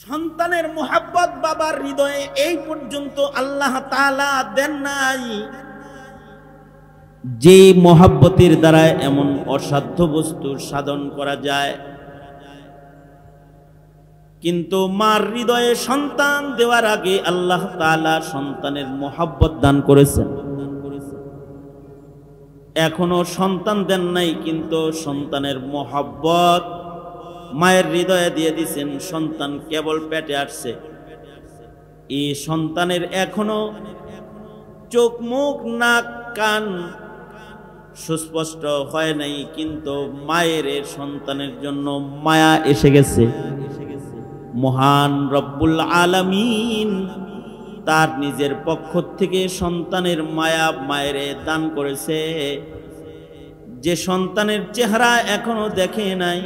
সন্তানের মোহাব্বত বাবার হৃদয়ে এই পর্যন্ত আল্লাহ তাআলা দেন নাই, যে মোহাব্বতের দ্বারা এমন অসাধ্য বস্তু সাধন করা যায়। কিন্তু মার হৃদয়ে সন্তান দেওয়ার আগে আল্লাহ তাআলা সন্তানের মোহাব্বত দান করেছেন। এখনো সন্তান দেন নাই, কিন্তু সন্তানের মোহাব্বত মায়ের হৃদয়ে দিয়ে দিয়েছেন। সন্তান কেবল পেটে আসছে, এই সন্তানের এখনো চোখ মুখ নাক কান সুস্পষ্ট হয় নাই, কিন্তু মায়ের সন্তানের জন্য মায়া এসে গেছে। মহান রব্বুল আলামিন তার নিজের পক্ষ থেকে সন্তানের মায়া মায়ের দান করেছে। যে সন্তানের চেহারা এখনো দেখে নাই,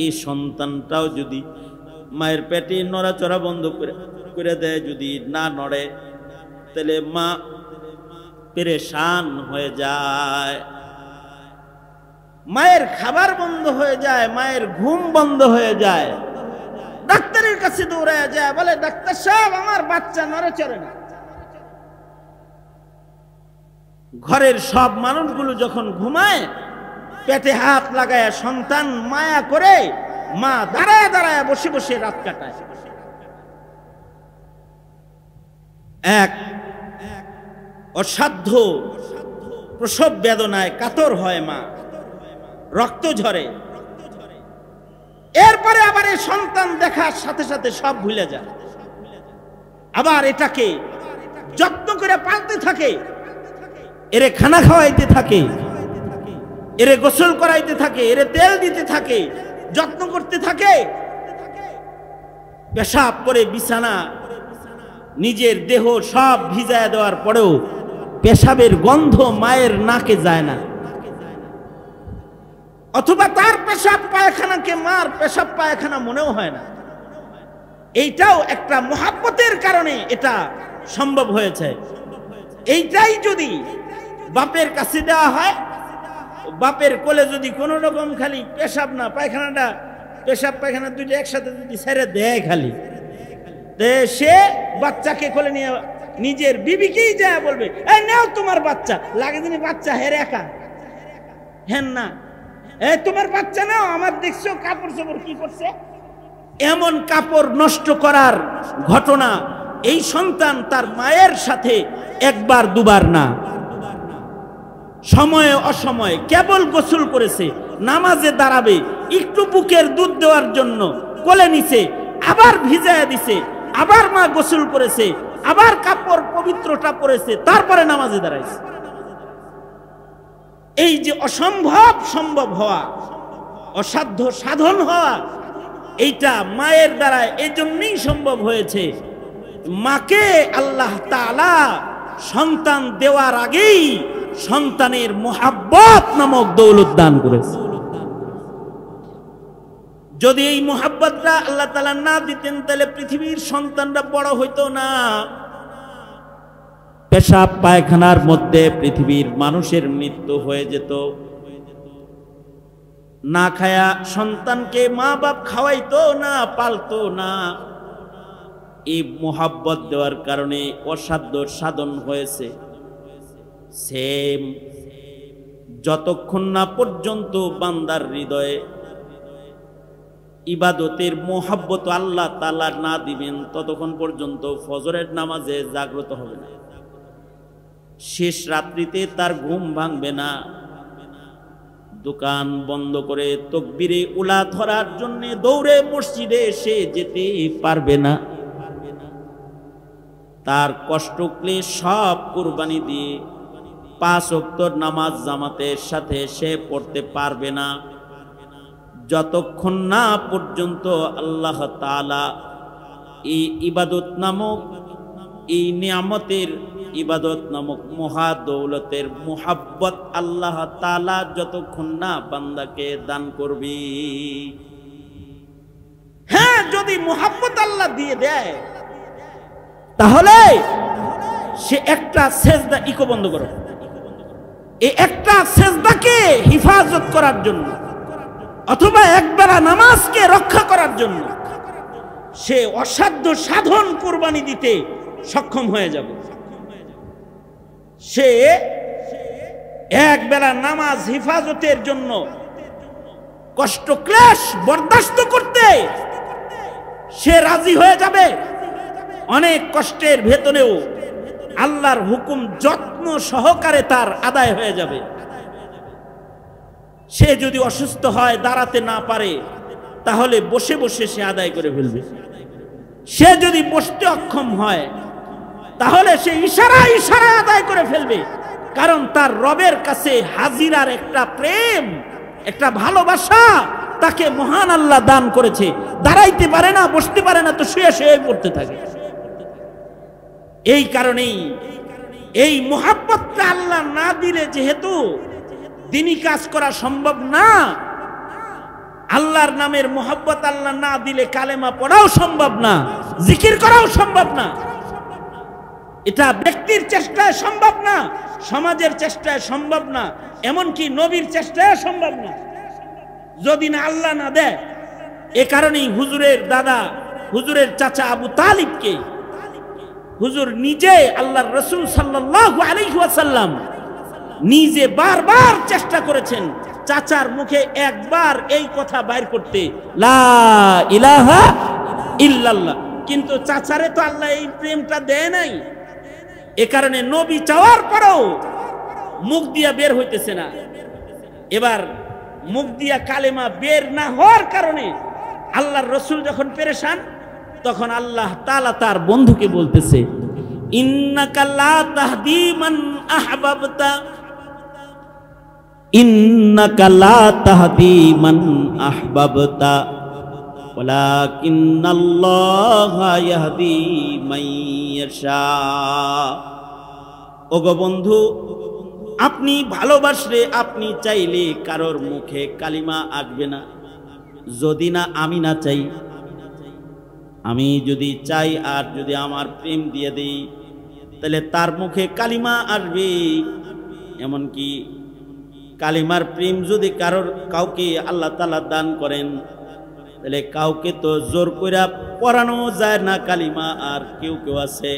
এই সন্তানটাও যদি মায়ের পেটে নড়াচড়া বন্ধ করে দেয়, যদি না নড়ে, তাহলে মা পেরেশান হয়ে যায়, মায়ের খাবার বন্ধ হয়ে যায়, মায়ের ঘুম বন্ধ হয়ে যায়। ডাক্তারের কাছে দৌড়ায় যায়, বলে ডাক্তার সাহেব আমার বাচ্চা নড়াচড়ে না। ঘরের সব মানুষগুলো যখন ঘুমায়, পেটে হাত লাগায় সন্তান মায়া করে মা দাঁড়ায় দাঁড়ায় বসে বসে রাত কাটায়। এক অসাধ্য প্রসব বেদনায় কাতর হয় মা, রক্ত ঝরে। এরপরে আবার এই সন্তান দেখার সাথে সাথে সব ভুলে যায়, আবার এটাকে যত্ন করে পালতে থাকে, এরে খানা খাওয়াইতে থাকে, এরে গোসল করাইতে থাকে, এরে তেল দিতে থাকে, যত্ন করতে থাকে। পেশাব করে বিছানা নিজের দেহ সব ভিজায় দেওয়ার পরেও পেশাবের গন্ধ মায়ের নাকে যায় না, অথবা তার পেশাব পায়খানাকে মার পেশাব পায়খানা মনেও হয় না। এইটাও একটা মোহাব্বতের কারণে এটা সম্ভব হয়েছে। এইটাই যদি বাপের কাছে দেওয়া হয়, বাপের কোলে যদি কোনো রকম খালি পেশাব না পায়খানাটা, পেশাব পায়খানা দুইটা একসাথে যদি ছেড়ে দেয় খালি, সে বাচ্চাকে কোলে নিয়ে নিজের বিবিকেই যায় বলবে, এই নাও তোমার বাচ্চা। লাগে দিনে বাচ্চা হের একা হেন না, এই তোমার বাচ্চা নাও, আমার দেখছো কাপড় চোপড় কি করছে। এমন কাপড় নষ্ট করার ঘটনা এই সন্তান তার মায়ের সাথে একবার দুবার না, সময়ে অসময়ে কেবল গোসল করেছে, নামাজে দাঁড়াবে, একটু বুকের দুধ দেওয়ার জন্য কোলে নিছে, আবার ভিজায় দিছে, আবার মা গোসল করেছে, আবার কাপড় পবিত্রটা পরেছে, তারপরে নামাজে দাঁড়াইছে। এই যে অসম্ভব সম্ভব হওয়া, অসাধ্য সাধন হওয়া, এইটা মায়ের দ্বারা এই জন্যই সম্ভব হয়েছে। মাকে আল্লাহ তাআলা সন্তান দেওয়ার আগেই সন্তানের মোহাব্বত নামক দৌলত দান করেছে। যদি এই মোহাব্বতটা আল্লাহ তাআলা না দিতেন, তাহলে পৃথিবীর সন্তানরা বড় হইতো না। পেশাব পায়খানার মধ্যে পৃথিবীর মানুষের মৃত্যু হয়ে যেত। না খায়া সন্তানকে মা বাপ খাওয়াইতো না, পালতো না। এই মোহাব্বত দেওয়ার কারণে অসাধ্য সাধন হয়েছে। সেম যতক্ষণ না পর্যন্ত বান্দার হৃদয়ে ইবাদতের মোহাব্বত আল্লাহ তাআলা না দিবেন, ততক্ষণ পর্যন্ত ফজরের নামাজে জাগ্রত হবে না, শেষ রাত্রিতে তার ঘুম ভাঙবে না, দোকান বন্ধ করে তাকবীরে উলা ধরার জন্য দৌড়ে মসজিদে এসে যেতে পারবে না, তার কষ্ট ক্লেশ সব কুরবানি দিয়ে 5 ওয়াক্ত নামাজ জামাতের সাথে সে পড়তে পারবে না, যতক্ষণ না পর্যন্ত আল্লাহ তাআলা এই ইবাদত নামক, এই নিয়ামতের ইবাদত নামক মহা দৌলতের মোহাব্বত আল্লাহ তাআলা যতক্ষণ না বান্দাকে দান করবে। হ্যাঁ, যদি মোহাব্বত আল্লাহ দিয়ে দেয়, তাহলে সে একটা সেজদা, ইকো বন্ধ করো, এই একটা সেজদাকে হিফাজত করার জন্য অথবা একবেলা নামাজকে রক্ষা করার জন্য সে অসাধ্য সাধন কোরবানি দিতে সক্ষম হয়ে যাবে। সে এক বেলা নামাজ হিফাজতের জন্য কষ্ট ক্লেশ বরদাস্ত করতে সে রাজি হয়ে যাবে। অনেক কষ্টের ভেতরেও আল্লাহর হুকুম যত্ন সহকারে তার আদায় হয়ে যাবে। সে যদি অসুস্থ হয়, দাঁড়াতে না পারে, তাহলে বসে বসে সে আদায় করে ফেলবে। সে যদি বসতে অক্ষম হয়, তাহলে সে ইশারায় ইশারায় আদায় করে ফেলবে। কারণ তার রবের কাছে হাজিরার একটা প্রেম, একটা ভালোবাসা তাকে মহান আল্লাহ দান করেছে। দাঁড়াইতে পারে না, বসতে পারে না, তো শুয়ে শুয়ে পড়তে থাকে। এই কারণেই এই মুহাব্বতটা আল্লাহ না দিলে, যেহেতু দিনী কাজ করা সম্ভব না, আল্লাহর নামের মুহাব্বত আল্লাহ না দিলে কালেমা পড়াও সম্ভব না, জিকির করাও সম্ভব না। এটা ব্যক্তির চেষ্টায় সম্ভব না, সমাজের চেষ্টায় সম্ভব না, এমনকি নবীর চেষ্টায় সম্ভব না, যদি না আল্লাহ না দেয়। এ কারণেই হুজুরের দাদা, হুজুরের চাচা আবু তালিবকে হুজুর নিজে আল্লাহর রাসূল সাল্লাল্লাহু আলাইহি ওয়াসাল্লাম নিজে বারবার চেষ্টা করেছেন চাচার মুখে একবার এই কথা বাইর করতে, লা ইলাহা ইল্লাল্লাহ। কিন্তু চাচারে তো আল্লাহ এই প্রেমটা দেয় নাই। এ কারণে নবী চাওয়ার পরেও মুখ দিয়া বের হইতেছে না। এবার মুখ দিয়া কালেমা বের না হওয়ার কারণে আল্লাহর রাসূল যখন পেরেশান, তখন আল্লাহ তাআলা তার বন্ধুকে বলতেছে, ইন্নাকা লা তাহদি মান আহবাবতা, ইন্নাকা লা তাহদি মান আহবাবতা ওয়ালাকিন্নাল্লাহা ইয়াহদি মান ইয়াশা। ওগো বন্ধু, আপনি ভালোবাসলে, আপনি চাইলে কারোর মুখে কালিমা আসবে না, যদি না আমি না চাই। আমি যদি চাই আর যদি আমার প্রেম দিয়ে দেই, তাহলে তার মুখে কালিমা আসবে। এমনকি কালিমার প্রেম যদি কাউকে আল্লাহ তাআলা দান করেন, তাহলে কাউকে তো জোর কইরা পড়ানো যায় না কালিমা। আর কেউ কেউ আছে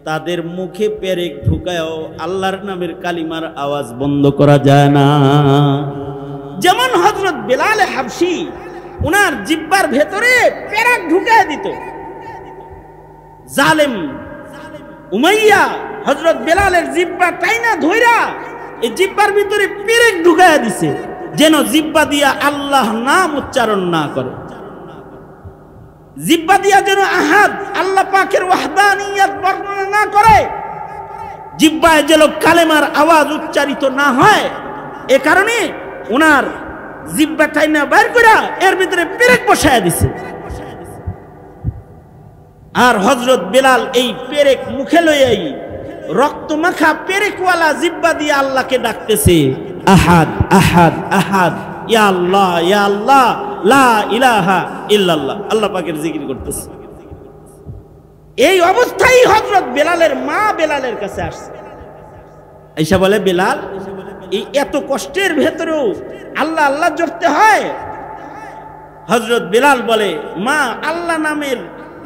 তাদের মুখে পেরেক ঢুকায়ও আল্লাহর নামের কালিমার আওয়াজ বন্ধ করা যায় না। যেমন হযরত বেলাল হাবশী, উনার জিহ্বার ভেতরে পেরেক ঢুকায় দিত। জালেম উমাইয়া হযরত বেলালের জিহ্বা টাইনা ধইরা এই জিহ্বার ভিতরে পেরেক ঢুকায় দিছে, যেন জিহ্বা দিয়া আল্লাহ নাম উচ্চারণ না করে, জিহ্বা দিয়া যেন আহাদ আল্লাহ পাকের ওয়াহদানিয়ত বর্ণনা না করে, জিহ্বায় যেন কালেমার আওয়াজ উচ্চারিত না হয়। এ কারণে ওনার জিহ্বা টাইনা বাইর কইরা এর ভিতরে পেরেক বসায় দিছে। আর হযরত বেলাল এই পেরেক মুখে লইয়াই রক্ত মাখা পেরেকওয়ালা জিহ্বা দিয়ে আল্লাহকে ডাকতেছে, আহাদ আহাদ আহাদ, ইয়া আল্লাহ ইয়া আল্লাহ, লা ইলাহা ইল্লাল্লাহ, আল্লাহ পাকের জিকির করতেছে। এই অবস্থায় হযরত বেলালের মা বেলালের কাছে আসছে, আয়েশা বলে, বেলাল, এই এত কষ্টের ভেতরেও আল্লাহ আল্লাহ জপতে হয়? হযরত বেলাল বলে, মা, আল্লাহ নামের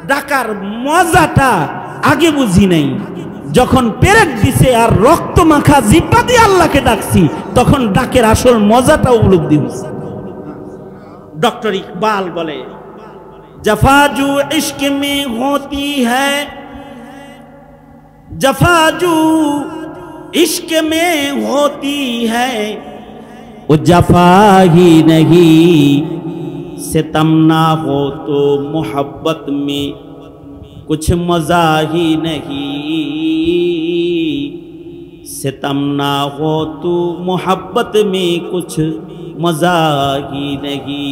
ডাকার মজাটা আগে বুঝি নাই। যখন পেরেক দিছে আর রক্ত মাখা জিহ্বা দিয়ে আল্লাহকে ডাকছি, তখন ডাকের আসল মজাটা উপলব্ধি হইছে। डॉक्टर इकबाल बोले, जफा जो इश्क में होती है, जफा जो इश्क में होती है, वो जफा ही नहीं, सितम ना हो तो मोहब्बत में कुछ मजा ही नहीं, सितम ना हो तो मोहब्बत में कुछ मजा ही नहीं।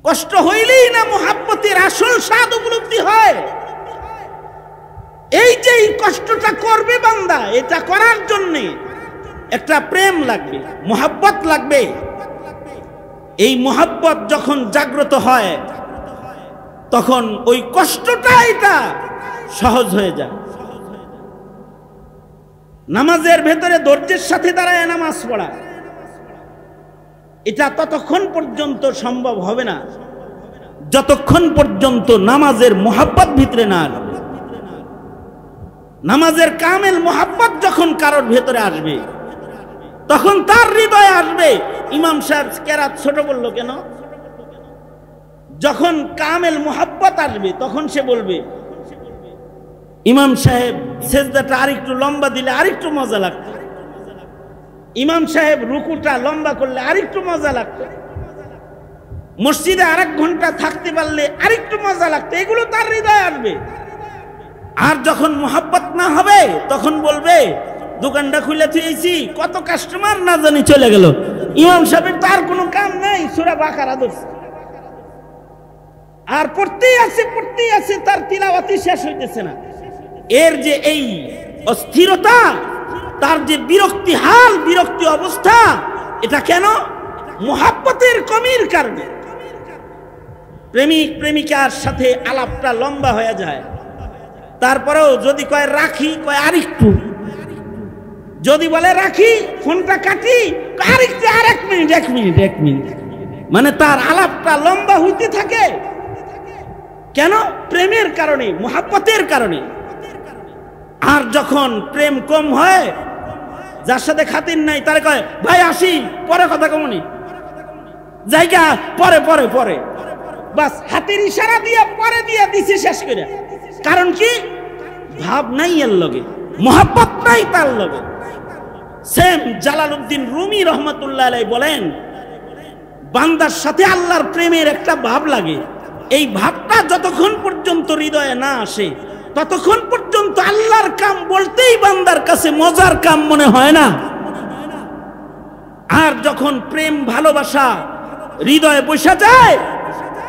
কষ্ট হইলেই না মুহাব্বতের আসল স্বাদ উপলব্ধি হয়। এই যে এই কষ্টটা করবে বান্দা, এটা করার জন্য একটা প্রেম লাগবে, মুহাব্বত লাগবে। এই মুহাব্বত যখন জাগ্রত হয়, তখন ওই কষ্টটা এটা সহজ হয়ে যায়। নামাজের ভেতরে ধৈর্যের সাথে দাঁড়ায় নামাজ পড়া, এটা ততক্ষণ পর্যন্ত সম্ভব হবে না যতক্ষণ পর্যন্ত নামাজের মোহাব্বত ভিতরে না আসবে, নামাজের কামেল মোহাব্বত যখন কারোর ভেতরে আসবে তখন তার হৃদয়ে আসবে। ইমাম সাহেব কেরাত ছোট বলল কেন? যখন কামেল মোহাব্বত আসবে তখন সে বলবে ইমাম সাহেব সেজদাটা আরেকটু লম্বা দিলে আরেকটু মজা লাগতো, ইমাম সাহেব রুকুটা লম্বা করলে আরেকটু মজা লাগতো, মসজিদে আরেক ঘন্টা থাকতে পারলে আরেকটু মজা লাগতো। এগুলো তার হৃদয়ে আসবে। আর যখন মোহাব্বত না হবে তখন বলবে দোকানটা খুলে থুয়েছি, কত কাস্টমার না জানি চলে গেল, ইমাম সাহেবের তার কোনো কাম নাই, সূরা বাকারা ধরছে আর পড়তেই আছে, তার তিলাওয়াতই শেষ হইতেছে না। এর যে এই অস্থিরতা, তার যে বিরক্তি হাল, বিরক্তি অবস্থা, এটা কেন? মোহাব্বতের কমির কারণে। প্রেমিক প্রেমিকার সাথে আলাপটা লম্বা হয়ে যায়, তারপরেও যদি কয় রাখি, কয় আরেকটু, যদি বলে রাখি ফোনটা কাটি, আরেকটু, আর এক মিনিট, মানে তার আলাপটা লম্বা হইতে থাকে। কেন? প্রেমের কারণে, মোহাব্বতের কারণে। আর যখন প্রেম কম হয়, যার সাথে খাতির নাই, তারে কয় ভাই আসি, পরে কথা কমনি, জায়গা পরে, বাস হাতের ইশারা দিয়ে পরে দিয়ে দিছে শেষ করে। কারণ কি? ভাব নাই এর লগে, মোহাব্বত নাই তার লগে। সেম জালালউদ্দিন রুমি রহমাতুল্লাহ আলাইহি বলেন, বান্দার সাথে আল্লাহর প্রেমের একটা ভাব লাগে, এই ভাবটা যতক্ষণ পর্যন্ত হৃদয়ে না আসে ততক্ষণ পর্যন্ত আল্লাহর কাম বলতেই বান্দার কাছে মজার কাম মনে হয় না। আর যখন প্রেম ভালোবাসা হৃদয়ে বসে যায়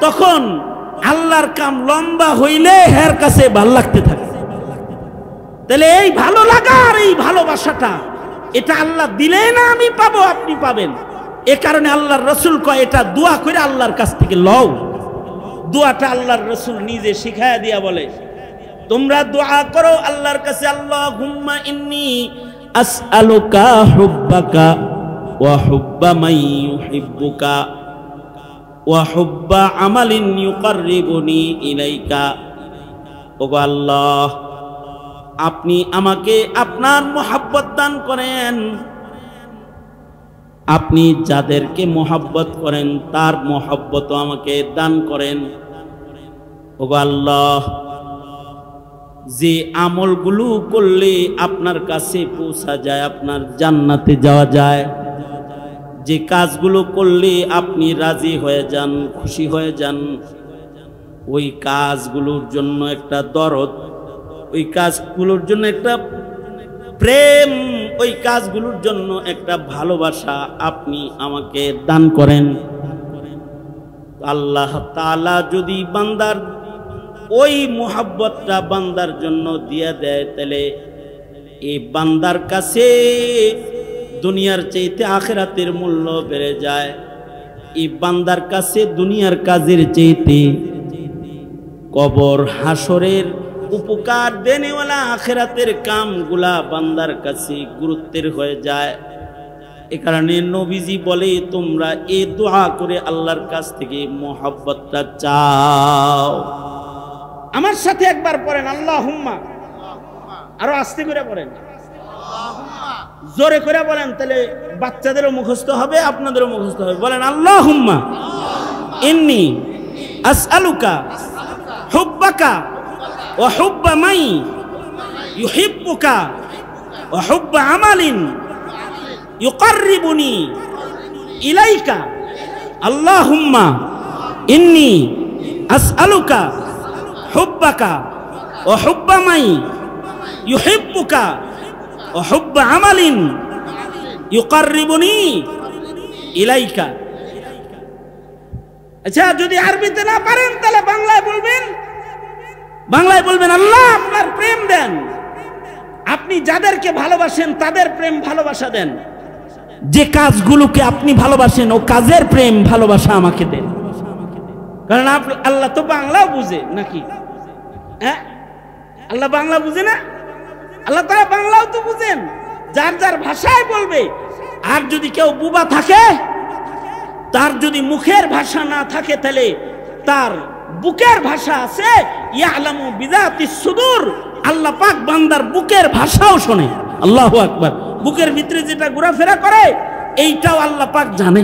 তখন আল্লাহর কাম লম্বা হইলে হের কাছে ভাল লাগতে থাকে। তাহলে এই ভালো লাগা আর এই ভালোবাসাটা, এটা আল্লাহ দিলে না আমি পাবো, আপনি পাবেন। এ কারণে আল্লাহর রাসূল কয় এটা দোয়া করে আল্লাহর কাছ থেকে লও। দোয়াটা আল্লাহর রাসূল নিজে শিখায়া দিয়া বলে, তোমরা দোয়া করো আল্লাহর কাছে, আল্লাহুম্মা ইন্নী আসআলুকা হুব্বাকা ওয়া হুব্বা মান ইউহিব্বুকা ওয়া হুব্বা আমালিন ইউকাররিবুনি ইলাইকা। ওগো আল্লাহ, আপনি আমাকে আপনার মোহাব্বত দান করেন, আপনি যাদেরকে মোহাব্বত করেন তার মোহাব্বত আমাকে দান করেন। ওগো আল্লাহ, যে আমলগুলো করলে আপনার কাছে পৌঁছা যায়, আপনার জান্নাতে যাওয়া যায়, যে কাজগুলো করলে আপনি রাজি হয়ে যান, খুশি হয়ে যান, ওই কাজগুলোর জন্য একটা দরদ, ওই কাজগুলোর জন্য একটা প্রেম, ওই কাজগুলোর জন্য একটা ভালোবাসা আপনি আমাকে দান করেন। আল্লাহ তাআলা যদি বান্দার ওই মোহাব্বতটা বান্দার জন্য দিয়ে দেয়, তাহলে এই বান্দার কাছে দুনিয়ার চাইতে আখিরাতের মূল্য বেড়ে যায়। এই বান্দার কাছে দুনিয়ার কাজের চাইতে কবর হাসরের উপকার দেনেওয়ালা আখিরাতের কামগুলা বান্দার কাছে গুরুত্বের হয়ে যায়। এ কারণে নবীজি বলে, তোমরা এই দোয়া করে আল্লাহর কাছ থেকে মোহাব্বতটা চাও। আমার সাথে একবার পড়েন আল্লাহুম্মা, আরো আস্তে করে পড়েন, জোরে করে বলেন, তাহলে বাচ্চাদেরও মুখস্থ হবে, আপনাদেরও মুখস্থ হবে। বলেন আল্লাহুম্মা ইন্নী আসআলুকা হুব্বাকা ওয়া হুব্বা মান ইউহিব্বুকা ওয়া হুব্বা আমালিন ইউকাররিবুনি ইলাইকা। আল্লাহুম্মা ইন্নী আসআলুকা হুব্বাকা ওয়া হুব্বা মান ইউহিব্বুকা ওয়া হুব্বা আমালিন ইউকাররিবুনি ইলাইকা। আচ্ছা, যদি আরবিতে না পারেন তাহলে বাংলায় বলবেন, আল্লাহ আপনার প্রেম দেন, আপনি যাদেরকে ভালোবাসেন তাদের প্রেম ভালোবাসা দেন, যে কাজগুলোকে আপনি ভালোবাসেন ও কাজের প্রেম ভালোবাসা আমাকে দেন। কারণ আল্লাহ তো বাংলাও বুঝে নাকি? হ্যাঁ, আল্লাহ বাংলা বুঝে না? আল্লাহ তাআলা বাংলাও তো বুঝেন, যার যার ভাষায় বলবে। আর যদি কেউ বুবা থাকে, তার যদি মুখের ভাষা না থাকে, তাহলে তার বুকের ভাষা আছে, ইয়ালামু বিযাতিস সুদূর, আল্লাহ পাক বান্দার বুকের ভাষাও শোনে। আল্লাহু আকবার। বুকের ভিতরে যেটা ঘোরাফেরা করে এইটাও আল্লাহ পাক জানে।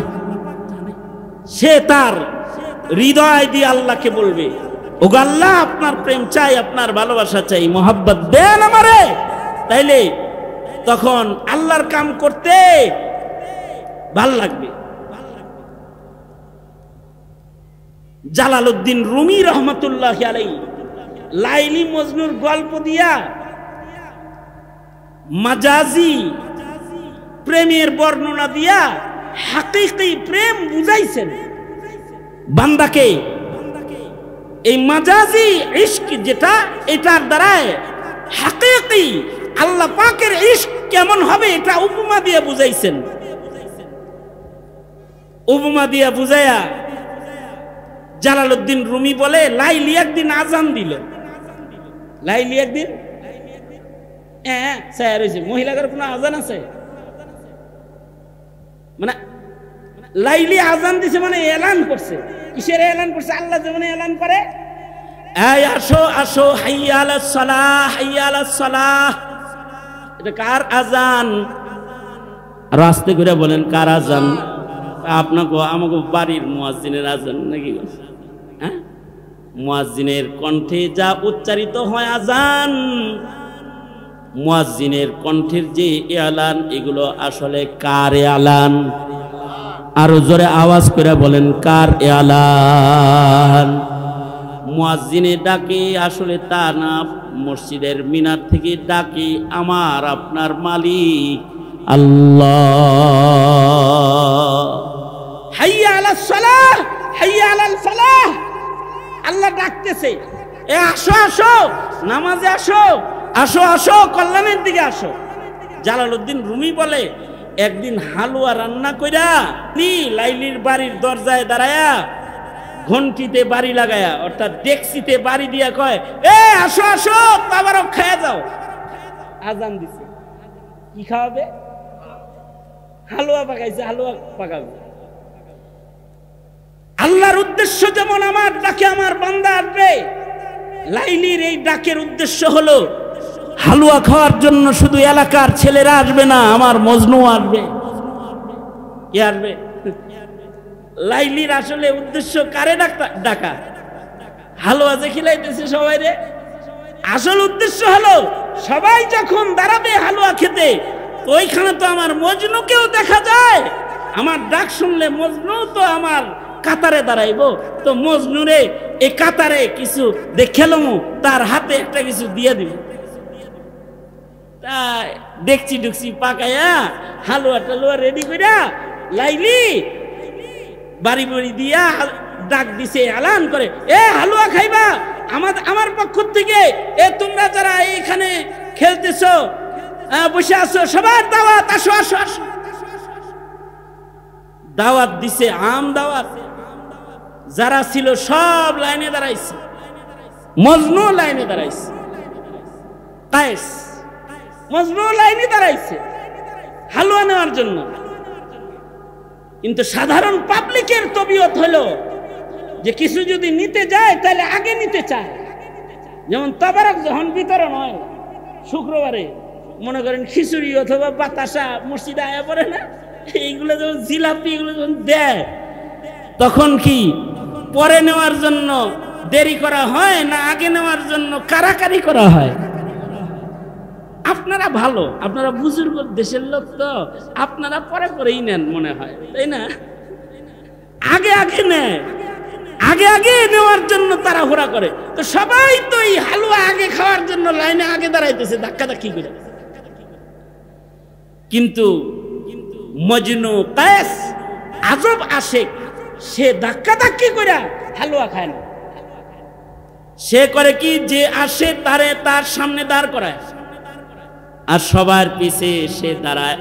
সে তার হৃদয় দিয়ে আল্লাহকে বলবে, ওগো আল্লাহ, আপনার প্রেম চাই, আপনার ভালোবাসা চাই, মোহাব্বত দেন আমারে। তাইলে তখন আল্লাহর কাম করতে ভাল লাগবে। জালালউদ্দিন রুমি রহমাতুল্লাহি আলাইহি লাইলি মজনুর গল্প দিয়া মাজাজি প্রেমের বর্ণনা দিয়া হাকিকি প্রেম বুঝাইছেন বান্দাকে। এই মাজাজি ইশক যেটা, এটার দ্বারায় হাকিকি আল্লাহ পাকের ইশক কেমন হবে এটা উপমা দিয়ে বুঝাইছেন। উপমা দিয়া বুঝায়া জালালউদ্দিন রুমি বলে, লাইলি একদিন আজান দিল। লাইলি একদিন মহিলাদের কোনো আজান আছে? মানে লাইলি আজান দিছে মানে এলান করছে। কিসের এলান করছে? আল্লাহ যেমন এলান করে, এই আসো আসো, হাইয়া আলাস সালাহ, হাইয়া আলাস সালাহ। এটা কার আজান? রাস্তে করে বলেন কার আজান? আপনাকে আমাকে বাড়ির মুয়াজ্জিনের আজান নাকি? হ্যাঁ, মুয়াজ্জিনের কণ্ঠে যা উচ্চারিত হয় আজান, মুয়াজ্জিনের কণ্ঠের যে এলান, এগুলো আসলে কার এলান? আরো জোরে আওয়াজ করে বলেন কার এলান? মুয়াজ্জিনে ডাকে আসলে তা না, মসজিদের মিনার থেকে ডাকে আমার আপনার মালিক আল্লাহ। হাইয়া আলাস সালাহ, হাইয়া আলাল ফালাহ। আল্লাহ ডাকতেছে, এ আসো আসো, নামাজে আসো, আসো আসো, কল্যাণের দিকে আসো। জালালউদ্দিন রুমি বলে, একদিন হালুয়া রান্না কইরা লাইলির বাড়ির দরজায় দাঁড়ায়া ঘন্টিতে বাড়ি লাগায়া, অর্থাৎ ডেক্সিতে বাড়ি দিয়া কয়, এ আসো আসো, তাবারক খায়া যাও। আজান দিছে, কি খাওয়াবে? হালুয়া পাকাইছে, হালুয়া পাকাবে। আল্লাহর উদ্দেশ্য যেমন আমার ডাকে আমার বান্দা আসবে, লাইলির এই ডাকের উদ্দেশ্য হলো হালুয়া খাওয়ার জন্য শুধু এলাকার ছেলেরা আসবে না, আমার মজনু আসবে। কি আসবে? লাইলির আসলে উদ্দেশ্য কারে ডাকা? হালুয়া যে খিলাইতেছে সবাই রে, আসল উদ্দেশ্য হলো সবাই যখন দাঁড়াবে হালুয়া খেতে, ওইখানে তো আমার মজনুকেও দেখা যায়। আমার ডাক শুনলে মজনু তো আমার কাতারে দাঁড়াইবো, তো মজনুরে এই কাতারে কিছু দেখেলাম, তার হাতে একটা কিছু দিয়ে দিব। তাই দেখছি ঢুকছি পাকায়া হালুয়া টালুয়া রেডি কইরা লাইলি বাড়ি বাড়ি দিয়া ডাক দিছে, এলান করে, এ হালুয়া খাইবা আমার পক্ষ থেকে, এ তোমরা যারা এইখানে খেলতেছো বসে আছো, সবার দাওয়াত, আসো আসো আসো। দাওয়াত দিছে, আম দাওয়াত। যারা ছিল সব লাইনে দাঁড়াইছে, মজনু লাইনে দাঁড়াইছে, কায়েস মজনু লাইনে দাঁড়াইছে হালুয়া নেওয়ার জন্য। কিন্তু সাধারণ পাবলিকের তবিয়ত হলো যে কিছু যদি নিতে যায় তাহলে আগে নিতে চায়। যেমন তাবারক যখন বিতরণ হয় শুক্রবারে, মনে করেন খিচুড়ি অথবা বাতাসা মসজিদে আয়া পড়ে না, এইগুলো যখন জিলাপি এগুলো যখন দেয়, তখন কি পরে নেওয়ার জন্য দেরি করা হয় না আগে নেওয়ার জন্য কারাকারি করা হয়? আপনারা ভালো, আপনারা বুজুর্গ দেশের লোক, তো আপনারা পরে পরেই নেন মনে হয়, তাই না? আগে আগে নেয়, আগে আগে নেওয়ার জন্য তারা ঘোরা করে। তো সবাই তো এই হালুয়া আগে খাওয়ার জন্য লাইনে আগে দাঁড়াইতেছে ধাক্কা ধাক্কি করে। কিন্তু মজনু কায়েস আজব আশেক, সে ধাক্কা ধাক্কি করে হালুয়া খায় না। সে করে কি, যে আসে তারে তার সামনে দাঁড় করায়, আর সবার পিছে সে দাঁড়ায়।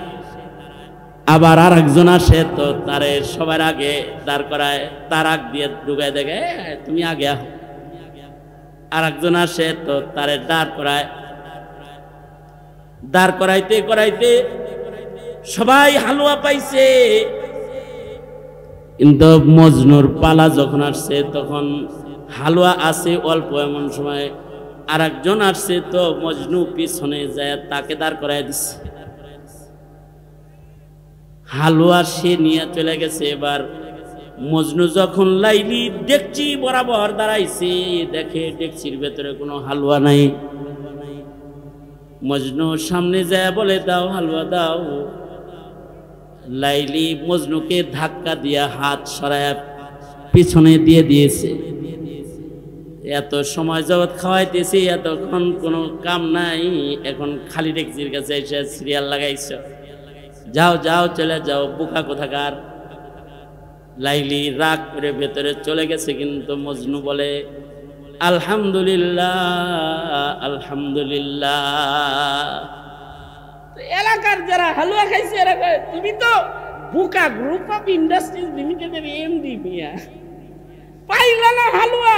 আবার আর একজন আসে, তো তারে সবার আগে দাঁড় করায়, তার আগ দিয়ে ঢুকায়, দেখে তুমি আগে আহ। আর একজন আসে, তো তারে দাঁড় করায়। দাঁড় করাইতে করাইতে সবাই হালুয়া পাইছে, কিন্তু মজনুর পালা যখন আসছে তখন হালুয়া আছে অল্প, এমন সময় আর একজন আসছে, তো মজনু পিছনে যায় তাকে দাঁড় করাই দিচ্ছে। হালুয়া সে নিয়ে চলে গেছে। এবার মজনু যখন লাইলি ডেকচি বরাবর দাঁড়াইছে, দেখে ডেকচির ভেতরে কোনো হালুয়া নাই। মজনু সামনে যায় বলে, দাও হালুয়া দাও। লাইলি মজনুকে ধাক্কা দিয়া হাত সরায় পিছনে দিয়ে দিয়েছে। এত সময় জগৎ খাওয়াইতেছি, এতক্ষণ কোনো কাম নাই, এখন খালি ডেকচির কাছে এসে সিরিয়াল লাগাইছ, যাও যাও চলে যাও, বোকা কোথাকার। লাইলি রাগ করে ভেতরে চলে গেছে, কিন্তু মজনু বলে, আলহামদুলিল্লাহ আলহামদুলিল্লাহ। এলাকার যারা হালুয়া খাইছে এরা কয়, তুমি তো বুকা গ্রুপ অফ ইন্ডাস্ট্রিজ লিমিটেডের এমডি মিয়া, পাইলা না হালুয়া,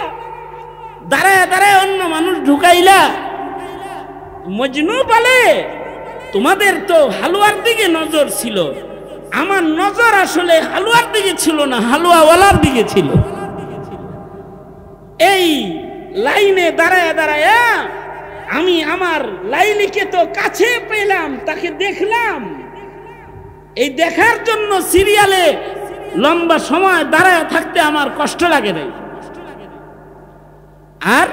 দাঁড়ায় দাঁড়ায় অন্য মানুষ ঢুকাইলা। মজনু বলে, তোমাদের তো হালুয়ার দিকে নজর ছিল, আমার নজর আসলে হালুয়ার দিকে ছিল না, হালুয়াওয়ালার দিকে ছিল। এই লাইনে দাঁড়ায় দাঁড়ায় আমি আমার লাইলিকে তো কাছে পেলাম, তাকে দেখলাম। এই দেখার জন্য সিরিয়ালে লম্বা সময় দাঁড়ায় থাকতে আমার কষ্ট লাগে নাই। আর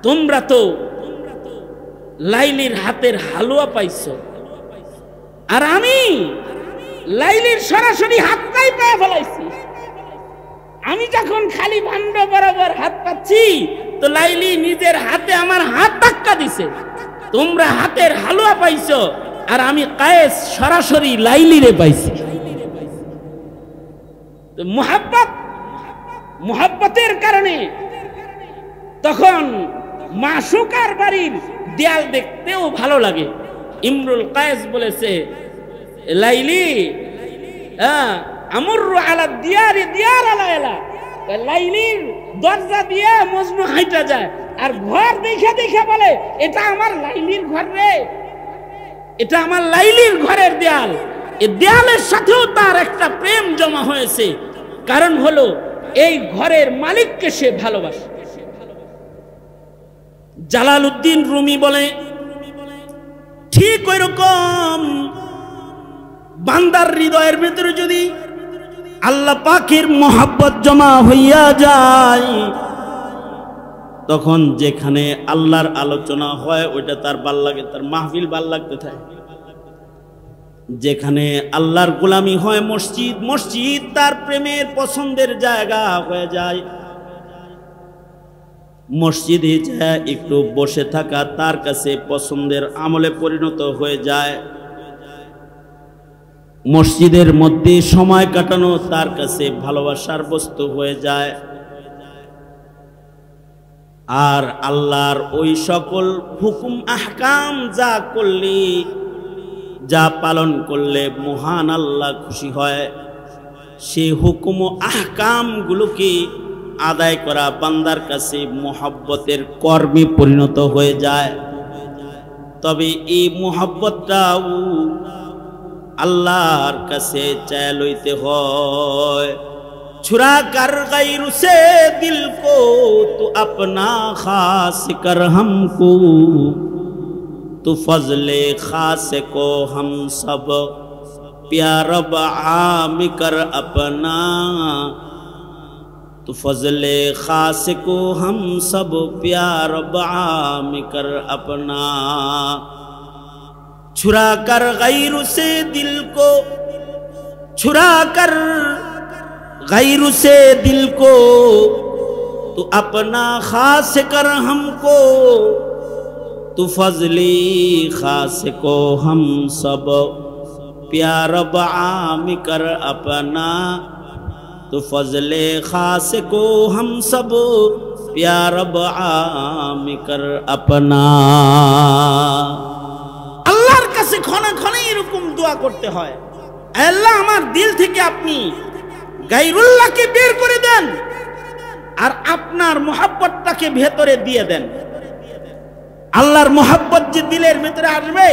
তোমরা তো লাইলির হাতের হালুয়া পাইছো, আর আমি লাইলির সরাসরি হাতটাই পেয়ে ফেলাইছি। আমি যখন খালি ভান্ড বরাবর হাত পাচ্ছি, তো লাইলি নিজের হাতে আমার হাত ধাক্কা দিছে। তোমরা হাতের হালুয়া পাইছো, আর আমি কায়েস সরাসরি লাইলিরে পাইছি। মুহাব্বতের কারণে তখন মাসুকার বাড়ির দেয়াল দেখতেও ভালো লাগে। ইমরুল কায়েস বলেছে, লাইলি আমরু আলা দিয়ারি দিয়ার আলা, লাইলির দরজা দিয়ে মজনু হাইটা যায়, আর ঘর দেখে দেখে বলে, এটা আমার লাইলির ঘর রে, এটা আমার লাইলির ঘরের দেয়াল। এই দেয়ালের সাথেও তার একটা প্রেম জমা হয়েছে, কারণ হলো এই ঘরের মালিককে সে ভালোবাসে। জালালউদ্দিন রুমি বলে, ঠিক ওই রকম বান্দার হৃদয়ের ভিতরে যদি আল্লাহ পাকের মোহাব্বত জমা হইয়া যায়, তখন যেখানে আল্লাহর আলোচনা হয় ওইটা তার ভাল লাগে, তার মাহফিল ভাল লাগতে থাকে। যেখানে আল্লাহর গোলামি হয়, মসজিদ, মসজিদ তার প্রেমের পছন্দের জায়গা হয়ে যায়। মসজিদে যায় একটু বসে থাকা তার কাছে পছন্দের আমলে পরিণত হয়ে যায়। মসজিদের মধ্যে সময় কাটানো তার কাছে ভালোবাসার বস্তু হয়ে যায়। আর আল্লাহর ওই সকল হুকুম আহকাম যা করলে, যা পালন করলে মহান আল্লাহ খুশি হয়, সেই হুকুম ও আহকাম গুলোকে আদায় করা বান্দার কাছে মোহাব্বতের কর্মে পরিণত হয়ে যায়। তবে এই মোহাব্বতটাও আল্লাহর কাছে চায় লইতে হয়। छुरा कर गैर से दिल को तो अपना खास कर हमको, तो फजले खास को हम सब प्यार आम कर अपना, तो फजले खास को हम सब प्यार आम कर अपना। छुरा कर गैर से दिल को, छुरा कर गैर से दिल को तो अपना खास कर हमको, तो फजली खास को हम सब प्यार आम कर अपना, तो फजले खास को हम सब प्यार आम कर अपना। আল্লাহর কাছে ক্ষণে ক্ষণে এরকম দোয়া করতে হয়, আল্লাহ আমার দিল থেকে আপনি গায়রুল্লাহকে বের করে দেন, আর আপনার মোহাব্বতটাকে ভেতরে দিয়ে দেন। আল্লাহর মোহাব্বত যে দিলের ভেতরে আসবে,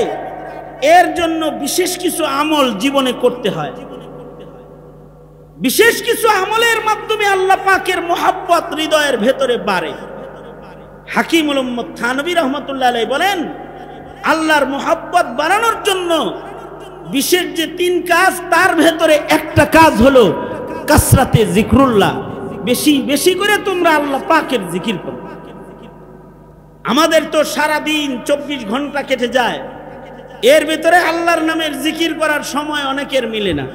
এর জন্য বিশেষ কিছু আমল জীবনে করতে হয়। বিশেষ কিছু আমলের মাধ্যমে আল্লাহ পাকের মোহাব্বত হৃদয়ের ভেতরে বাড়ে। হাকিমুল উম্মত থানভী রহমতুল্লাহ আলাইহি বলেন, আল্লাহর মোহাব্বত বাড়ানোর জন্য বিশেষ যে 3 কাজ, তার ভেতরে একটা কাজ হলো কাসরাতে জিকরুল্লাহ। বেশি বেশি করে তোমরা আল্লাহ পাকের জিকির করো। আমাদের তো সারা দিন 24 ঘন্টা কেটে যায়, এর ভিতরে আল্লাহর নামের জিকির করার সময় অনেকের মিলে না।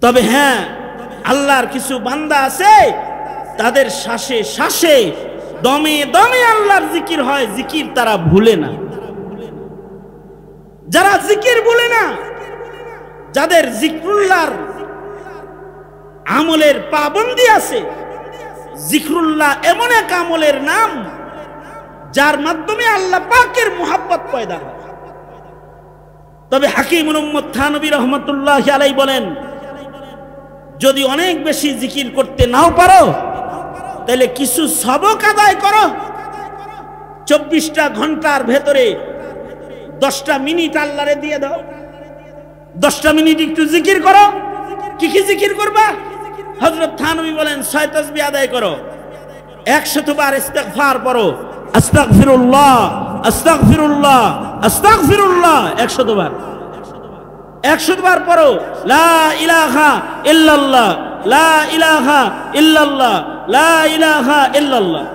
তবে হ্যাঁ, আল্লাহর কিছু বান্দা আছে, তাদের শ্বাসে শ্বাসে দমে দমে আল্লাহর জিকির হয়, জিকির তারা ভুলে না। যারা জিকির ভুলে না, যাদের জিকরুল্লাহর আমলের পাবন্দি আছে, জিকরুল্লাহ এমন এক আমলের নাম যার মাধ্যমে আল্লাহ পাকের মুহাব্বত পয়দা হয়। তবে হাকিমুল উম্মত থানভী রহমতুল্লাহ আলাইহি বলেন, যদি অনেক বেশি জিকির করতে নাও পারো, তাহলে কিছু সবক আদায় করো। 24টা ঘন্টার ভেতরে 10টা মিনিট আল্লাহরে দিয়ে দাও। 10টা মিনিট একটু জিকির করো। কি কি জিকির করবা? হযরত থানভী বলেন, 6 তাসবিহ আদায় করো, 100 বার ইস্তিগফার পড়ো, আস্তাগফিরুল্লাহ আস্তাগফিরুল্লাহ আস্তাগফিরুল্লাহ 100 বার। 100 বার পড়ো লা ইলাহা ইল্লাল্লাহ লা ইলাহা ইল্লাল্লাহ লা ইলাহা ইল্লাল্লাহ।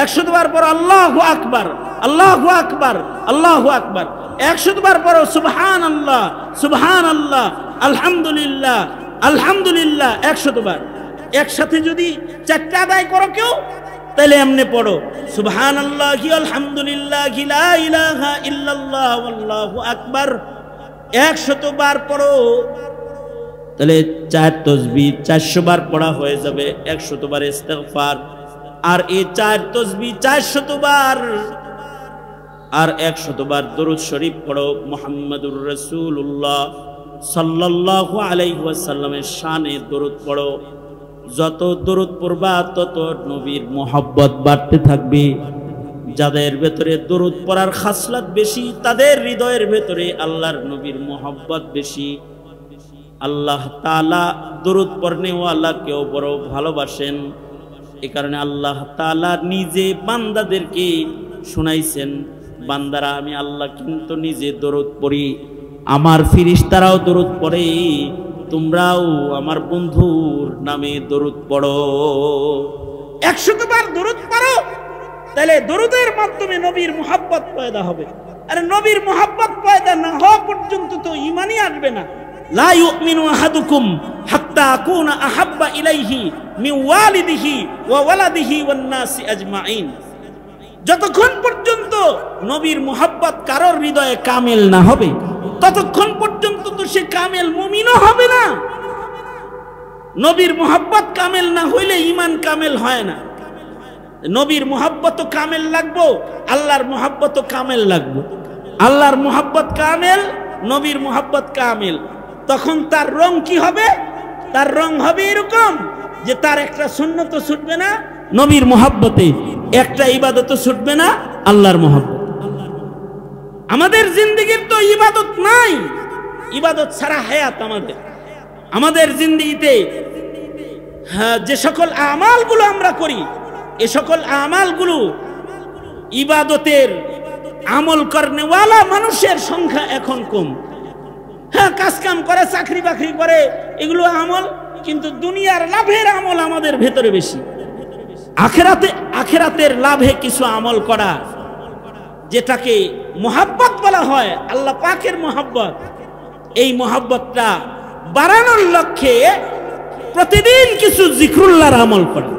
100 বার পড়ো আল্লাহু আকবার আল্লাহু আকবার আল্লাহু আকবার। 100 বার পড়ো সুবহানাল্লাহ সুবহানাল্লাহ আলহামদুলিল্লাহ আলহামদুলিল্লাহ 100 বার। একসাথে যদি 4টা আদায় করো কেউ, তাহলে এমনি পড়ো সুবহানাল্লাহি আলহামদুলিল্লাহি লা ইলাহা ইল্লাল্লাহ আল্লাহু আকবার। 100 বার পড়ো, তাহলে 4 তাসবিহ 400 বার পড়া হয়ে যাবে। 100 বার ইস্তিগফার, আর এই 4 তাসবিহ 400 বার, আর 100 বার দরুদ শরীফ পড়ো মুহাম্মাদুর রাসূলুল্লাহ সাল্লাল্লাহু আলাইহি ওয়াসাল্লামের শানে দরুদ পড়ো। যত দরুদ পড়বা তত নবীর মুহাব্বত বাড়তে থাকবে। যাদের ভেতরে দরুদ পড়ার খাসলাত বেশি, তাদের হৃদয়ের ভেতরে আল্লাহর নবীর মুহাব্বত বেশি। আল্লাহ তাআলা দরুদ পড়নেওয়ালাকেও বড় ভালোবাসেন। এই কারণে আল্লাহ তাআলা নিজে বান্দাদেরকে শুনাইছেন, বান্দারা আমি আল্লাহ কিন্তু নিজে দরুদ পড়ি, আমার ফেরেশতারাও দরুদ পড়ে, তোমরাও আমার বন্ধুর নামে দরুদ পড়ো। 100 বার দরুদ পড়ো, তাহলে দরুদের মাধ্যমে নবীর মুহাব্বত পয়দা হবে। আরে নবীর মুহাব্বত পয়দা না হওয়া পর্যন্ত তো ঈমানই আসবে না। লা ইউমিনু আহাদুকুম হাত্তা আকুনা আহাব্বা ইলাইহি মিন ওয়ালিদিহি ওয়া ওয়ালাদিহি ওয়ান নাসি আজমাইন। যতক্ষণ পর্যন্ত নবীর মুহাব্বত কারোর হৃদয়ে কামেল না হবে, ততক্ষণ পর্যন্ত তো সে কামেল মুমিনও হবে না। নবীর মুহাব্বত কামেল না হইলে ঈমান কামেল হয় না। নবীর মুহাব্বত কামেল লাগবো, আল্লাহর মুহাব্বত কামেল লাগবো। আল্লাহর মুহাব্বত কামেল, নবীর মুহাব্বত কামেল। তখন তার রং কি হবে? তার রং হবে এরকম যে তার একটা সুন্নত ছুটবে না নবীর মুহাব্বতে, একটা ইবাদত ছুটবে না আল্লাহর মুহাব্বত। আমাদের জিন্দেগির তো ইবাদত নাই, ইবাদত ছাড়া হায়াত আমাদের জিন্দেগিতে যে সকল আমালগুলো আমরা করি, এ সকল আমালগুলো ইবাদতের আমল করনেওয়ালা মানুষের সংখ্যা এখন কম। হ্যাঁ, কাজ কাম করে, চাকরি বাকরি করে, এগুলো আমল, কিন্তু দুনিয়ার লাভের আমল আমাদের ভেতরে বেশি। আখেরাতের লাভে কিছু আমল করা, যেটাকে মুহাব্বত বলা হয়, আল্লাহ পাকের মুহাব্বত, এই মুহাব্বতটা বাড়ানোর লক্ষ্যে প্রতিদিন কিছু জিকরুল্লাহর আমল করা।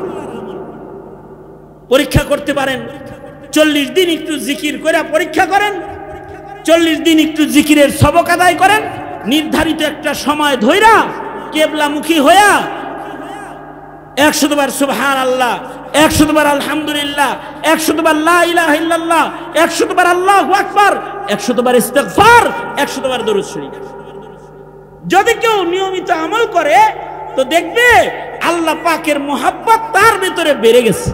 পরীক্ষা করতে পারেন, 40 দিন একটু জিকির করে পরীক্ষা করেন, 40 দিন একটু জিকিরের সবক আদায় করেন, নির্ধারিত একটা সময় ধইরা কিবলামুখী হইয়া 100 বার সুবহানাল্লাহ, 100 বার আলহামদুলিল্লাহ, 100 বার লা ইলাহা ইল্লাল্লাহ, 100 বার আল্লাহু আকবার, 100 বার ইস্তিগফার, 100 বার দরুদ শরীফ। যদি কেউ নিয়মিত আমল করে তো দেখবে আল্লাহ পাকের মুহাব্বত তার ভিতরে বেড়ে গেছে।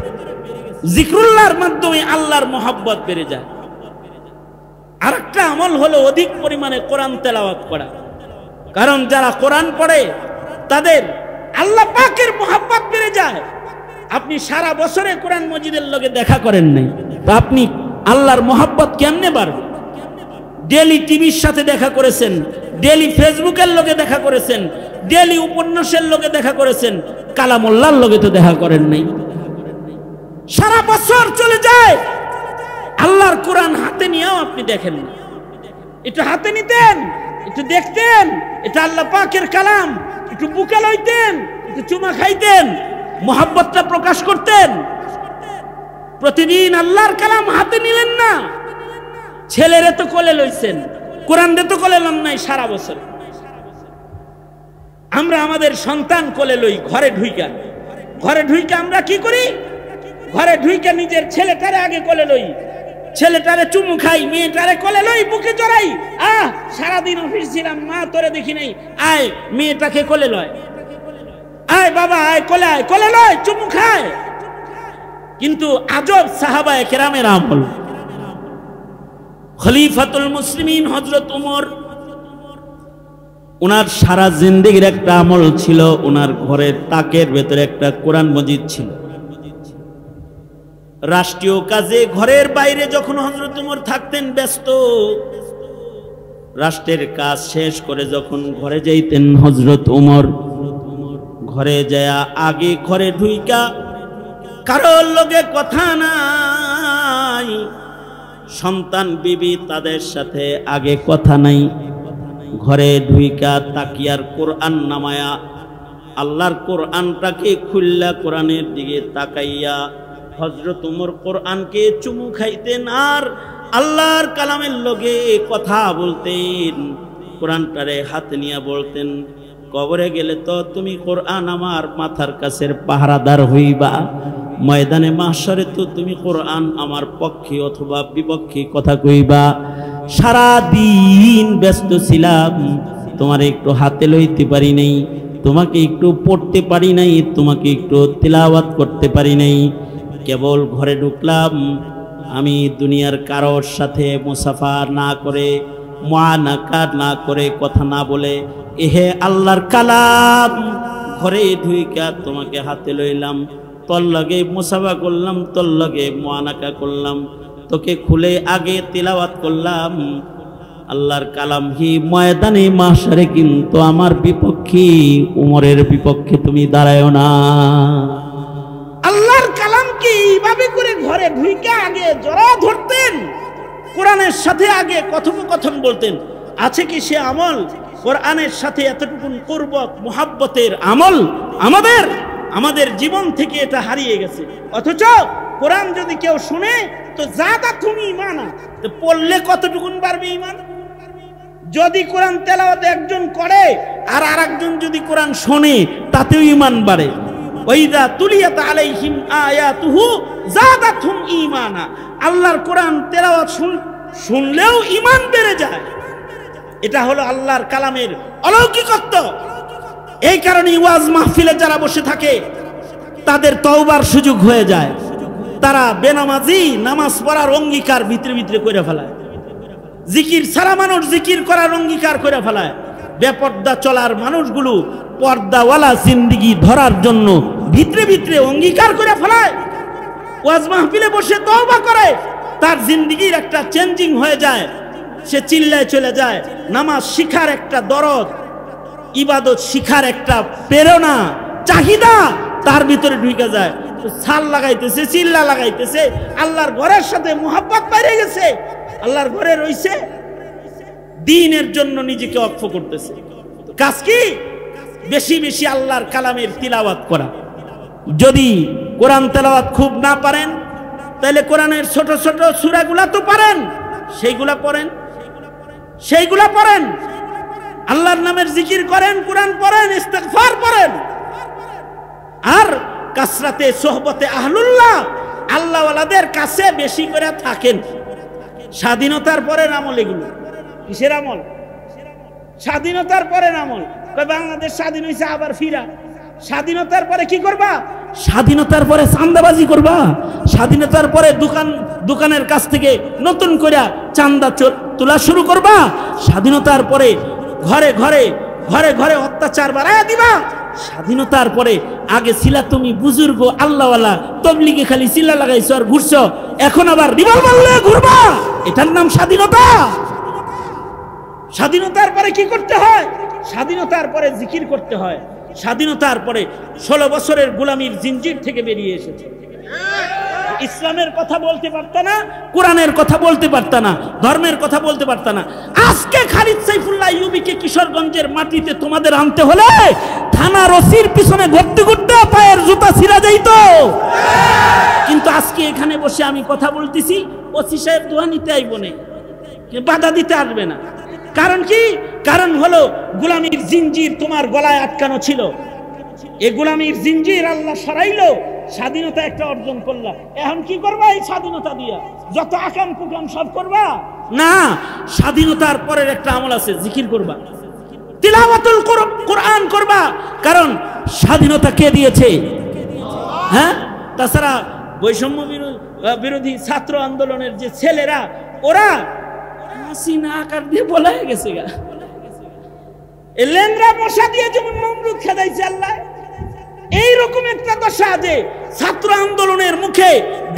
জিকরুল্লাহর মাধ্যমে আল্লাহর মুহাব্বত বেড়ে যায়। আরেকটা আমল হলো অধিক পরিমাণে কোরআন তেলাওয়াত করা। কারণ যারা কোরআন পড়ে তাদের আল্লাহ পাকের মোহাব্বত বেড়ে যায়। আপনি সারা বছরে কোরআন মজিদের লগে দেখা করেন নাই, তো আপনি আল্লাহর মোহাব্বত কেমনে বাড়বে? ডেলি টিভির সাথে দেখা করেছেন, ডেলি ফেসবুকের লগে দেখা করেছেন, ডেলি উপন্যাসের লগে দেখা করেছেন, কালামুল্লাহর লগে তো দেখা করেন নাই। সারা বছর চলে যায়, আল্লাহর কোরআন হাতে নিয়েও আপনি দেখেন না। একটু হাতে নিতেন, একটু দেখতেন, এটা আল্লাহ পাকের কালাম, একটু বুকে লইতেন, একটু চুমা খাইতেন, মোহাব্বতটা প্রকাশ করতেন। প্রতিদিন আল্লাহর কালাম হাতে নিলেন না, ছেলেরে তো কোলে লইছেন, কোরআনরে তো কোলে লন নাই সারা বছর। আমরা আমাদের সন্তান কোলে লই ঘরে ঢুইকা, ঘরে ঢুইকা আমরা কি করি? ঘরে ঢুইকা নিজের ছেলেটারে আগে কোলে লই, ছেলেটারে চুমু খাই, মেয়েটারে কোলে লই, বুকে জড়াই। সারাদিন অফিস ছিলাম, মা তোরে দেখি নাই, আয় মেয়েটাকে কোলে লয়, আয় বাবা আয় কোলে, আয় কোলে লয়, চুমু খায়। কিন্তু আজব সাহাবায়ে কেরামের আমল। খলিফাতুল মুসলিমিন হযরত উমর, ওনার সারা জিন্দেগির একটা আমল ছিল, ওনার ঘরের তাকের ভেতরে একটা কোরআন মজিদ ছিল। রাষ্ট্রীয় কাজে ঘরের বাইরে যখন হযরত উমর থাকতেন ব্যস্ত, রাষ্ট্রের কাজ শেষ করে যখন ঘরে যাইতেন হযরত উমর, ঘরে যায়া আগে ঘরে ঢুইকা, কারোর লগে কথা নাই, সন্তান বিবি তাদের সাথে আগে কথা নাই, ঘরে ঢুইকা তাকিয়ার কোরআন নামায়া আল্লাহর কোরআনটাকে খুললা কোরআনের দিকে তাকাইয়া হযরত উমর কোরআনকে চুমু খাইতেন আর আল্লাহর কালামের লগে কথা বলতেন। কোরআনটারে হাতে নিয়ে বলতেন, কবরে গেলে তো তুমি কোরআন আমার মাথার কাছের পাহারাদার হইবা, ময়দানে মাহশরে তো তুমি কোরআন আমার পক্ষে অথবা বিপক্ষে কথা কইবা। সারা দিন ব্যস্ত ছিলাম, তোমার একটু হাতে লইতে পারি নাই, তোমাকে একটু পড়তে পারি নাই, তোমাকে একটু তিলাওয়াত করতে পারি নাই। কেবল ঘরে ঢুকলাম, আমি দুনিয়ার কারোর সাথে মুসাফা না করে, মুআনাকাত না করে, কথা না বলে, এহে আল্লাহর কালাম, ঘরে ঢুইকা তোমাকে হাতে লইলাম, তোর লগে মুসাফা করলাম, তোর লগে মুআনাকা করলাম, তোকে খুলে আগে তিলাওয়াত করলাম। আল্লাহর কালাম হি ময়দানে মাহশরে কিন্তু আমার বিপক্ষে, উমরের বিপক্ষে তুমি দাঁড়ায়ো না। আল্লাহর কালামকে এইভাবে করে ঘরে ঢুইকা আগে জড়া ধরতেন, কোরআনের সাথে আগে কথোপকথন বলতেন। আছে কি সে আমল? কোরআনের সাথে এতটুকুন কুরবত মুহাব্বতের আমল আমাদের জীবন থেকে এটা হারিয়ে গেছে। অথচ কোরআন যদি কেউ শুনে তো জাদা তুমি ইমানা, তো পড়লে কতটুকুন বাড়বে ইমান? যদি কোরআন তেলাওয়াত একজন করে আর আরেকজন যদি কোরআন শোনে তাতেও ইমান বাড়ে। ওয়াইদা তুলিয়াত আলাইহিম আয়াতুহু জাদাতহুম ঈমানা, আল্লাহর কোরআন তেলাওয়াত শুনলেও ঈমান বেড়ে যায়। এটা হলো আল্লাহর কালামের অলৌকিকত্ব। এই কারণে ওয়াজ মাহফিলে যারা বসে থাকে তাদের তওবার সুযোগ হয়ে যায়। তারা বেনামাজি নামাজ পড়ার অঙ্গীকার ভিতরে ভিতরে করে ফেলায়, জিকির ছাড়া মানুষ জিকির করার অঙ্গীকার করে ফেলায়, বেপর্দা চলার মানুষগুলো পর্দাওয়ালা জিন্দেগি ধরার জন্য ভিতরে ভিতরে অঙ্গীকার করে ফেলায়। ওয়াজ মাহফিলে বসে তওবা করে, তার জিন্দেগির একটা চেঞ্জিং হয়ে যায়, সে চিল্লায় চলে যায়। নামাজ শিখার একটা দরদ, ইবাদত শিখার একটা প্রেরণা, চাহিদা তার ভিতরে ঢুকে যায়। ছাল লাগাইতেছে, চিল্লা লাগাইতেছে, আল্লাহর ঘরের সাথে মুহাব্বত বাইরে গেছে, আল্লাহর ঘরে রইছে, দ্বীনের জন্য নিজেকে ওয়াকফ করতেছে। কাজ কি? বেশি বেশি আল্লাহর কালামের তিলাওয়াত করা। যদি কোরআন তেলাওয়াত খুব না পারেন তাহলে কোরআনের ছোট ছোট সূরাগুলা তো পারেন, সেইগুলা পড়েন, আল্লাহর নামের জিকির করেন, কোরআন পড়েন, ইস্তিগফার পড়েন। আর কাসরাতে সোহবতে আহলুল্লাহ, আল্লাহওয়ালাদের কাছে বেশি করে থাকেন। স্বাধীনতার পরের আমল এগুলো। কিসের আমল? স্বাধীনতার পরের আমল। বাংলাদেশ স্বাধীন হয়েছে আবার ফিরা। স্বাধীনতার পরে কি করবা? স্বাধীনতার পরে চাঁদাবাজি করবা, স্বাধীনতার পরে দোকানের কাছ থেকে নতুন করে চাঁদা তোলা শুরু করবা, স্বাধীনতার পরে ঘরে ঘরে ঘরে ঘরে অত্যাচার বাড়ায়া দিবা। স্বাধীনতার পরে আগে ছিলা তুমি বুজুর্গ আল্লাহওয়ালা, তবলিগে খালি চিল্লা লাগাইছো আর ঘুরছো, এখন আবার রিভলভার লয়ে ঘুরবা, এটার নাম স্বাধীনতা? স্বাধীনতার পরে কি করতে হয়? স্বাধীনতার পরে জিকির করতে হয়। স্বাধীনতার পরে 16 বছরের গোলামির জিনজির থেকে বেরিয়ে এসেছে। ইসলামের কথা বলতে পারতা না, কোরআনের কথা বলতে পারতা না, ধর্মের কথা বলতে পারতা না। আজকে খালিদ সাইফুল্লাহ আইয়ুবীকে কিশোরগঞ্জের মাটিতে তোমাদের আনতে হলে থানার ওসির পিছনে ঘুরতে ঘুরতে পায়ের জুতা ছিঁড়া যাইত। কিন্তু আজকে এখানে বসে আমি কথা বলতেছি, ওসি সাহেব দোয়া নিতে আইব না, বাধা দিতে আসবে না। কারণ কি? কারণ হলো গোলামির জিনজির তোমার গলায় আটকানো ছিল। এই গোলামির জিনজির আল্লাহ সরাইলো, স্বাধীনতা একটা অর্জন করলা। এখন কি করবা এই স্বাধীনতা দিয়া? যত আকাম কুকাম সব করবা না। স্বাধীনতার পরের একটা আমল আছে, জিকির করবা, তিলাওয়াতুল কোরআন করবা। কারণ স্বাধীনতা কে দিয়েছে? হ্যাঁ, তাছাড়া বৈষম্য বিরোধী ছাত্র আন্দোলনের যে ছেলেরা, ওরা হাসিনা আকার দিয়ে বলাই গেছে গা, এই লেংরা মশা দিয়ে যেমন নমরুদ খেদাইছে আল্লাহ, এইরকম একটা দশা যে ছাত্র আন্দোলনের মুখে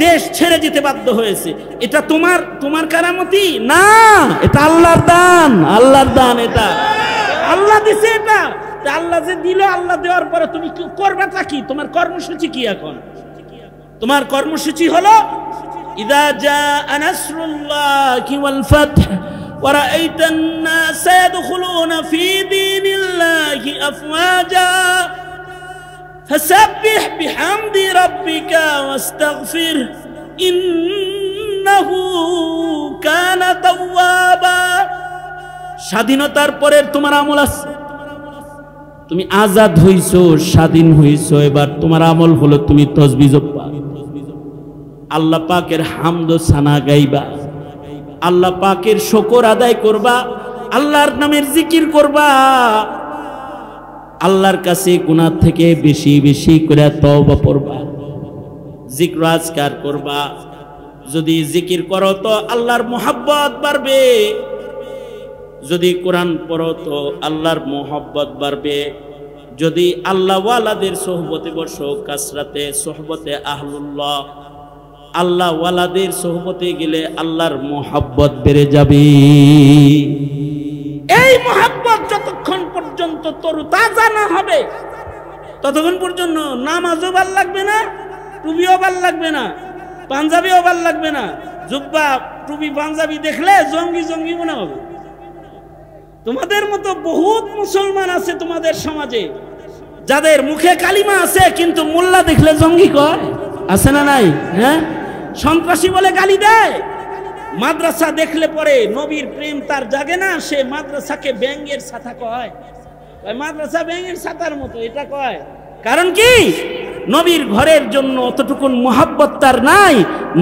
দেশ ছেড়ে যেতে বাধ্য হয়েছে। এটা তোমার কারামতি না, এটা আল্লাহর দান। আল্লাহর দান, এটা আল্লাহ দিছে। এটা আল্লাহ যে দিল, আল্লাহ দেওয়ার পরে তুমি কি করবাটা কি? তোমার কর্মসূচি কি? এখন তোমার কর্মসূচি হলো ইদা জাআ নাসরুল্লাহি ওয়াল ফাth ওয়া রাআইতান নাস ইয়াদখুলুনা ফি দীনিল্লাহি আফওয়াজা ফাসাব্বিহ বিহামদি রাব্বিকা ওয়াস্তাগফির ইন্নাহু কানা তাওয়াবা। স্বাধীনতার পরের তোমার আমল আছে, তুমি আজাদ হইছো, স্বাধীন হইছো, এবার তোমার আমল হলো তুমি তাসবিহ জপবা, আল্লাহ পাকের হামদ সানা গাইবা, আল্লাহ পাকের শুকর আদায় করবা, আল্লাহর নামের জিকির করবা, আল্লাহর কাছে গুনাহ থেকে বেশি বেশি করে তওবা করবা, জিকির আজকার করবা। যদি জিকির করো তো আল্লাহর মোহাব্বত বাড়বে, যদি কোরআন পড়ো তো আল্লাহর মোহাব্বত বাড়বে, যদি আল্লাহ ওয়ালাদের সোহবতে বসো, কাসরাতে সোহবতে আহলুল্লাহ, আল্লাহ ওয়ালাদের সোহবতে গেলে আল্লাহর মোহাব্বত বেড়ে যাবে। এই মোহাব্বত যতক্ষণ পর্যন্ত তরুতাজা না হবে ততক্ষণ পর্যন্ত নামাজও ভাল লাগবে না, টুপিও ভাল লাগবে না, পাঞ্জাবিও ভাল লাগবে না। জুব্বা টুপি পাঞ্জাবি দেখলে জঙ্গি জঙ্গি মনে হবে। তোমাদের মতো বহুত মুসলমান আছে তোমাদের সমাজে, যাদের মুখে কালিমা আছে কিন্তু মোল্লা দেখলে জঙ্গি কয়, আছে না নাই? হ্যাঁ, সন্ত্রাসী বলে গালি দেয়। মাদ্রাসা দেখলে পরে নবীর প্রেম তার জাগে না, সে মাদ্রাসাকে ব্যাঙের ছাতা কয়, মাদ্রাসা ব্যাঙের ছাতার মতো এটা কয়। কারণ কি? নবীর ঘরের জন্য অতটুকুন মোহাব্বত তার নাই,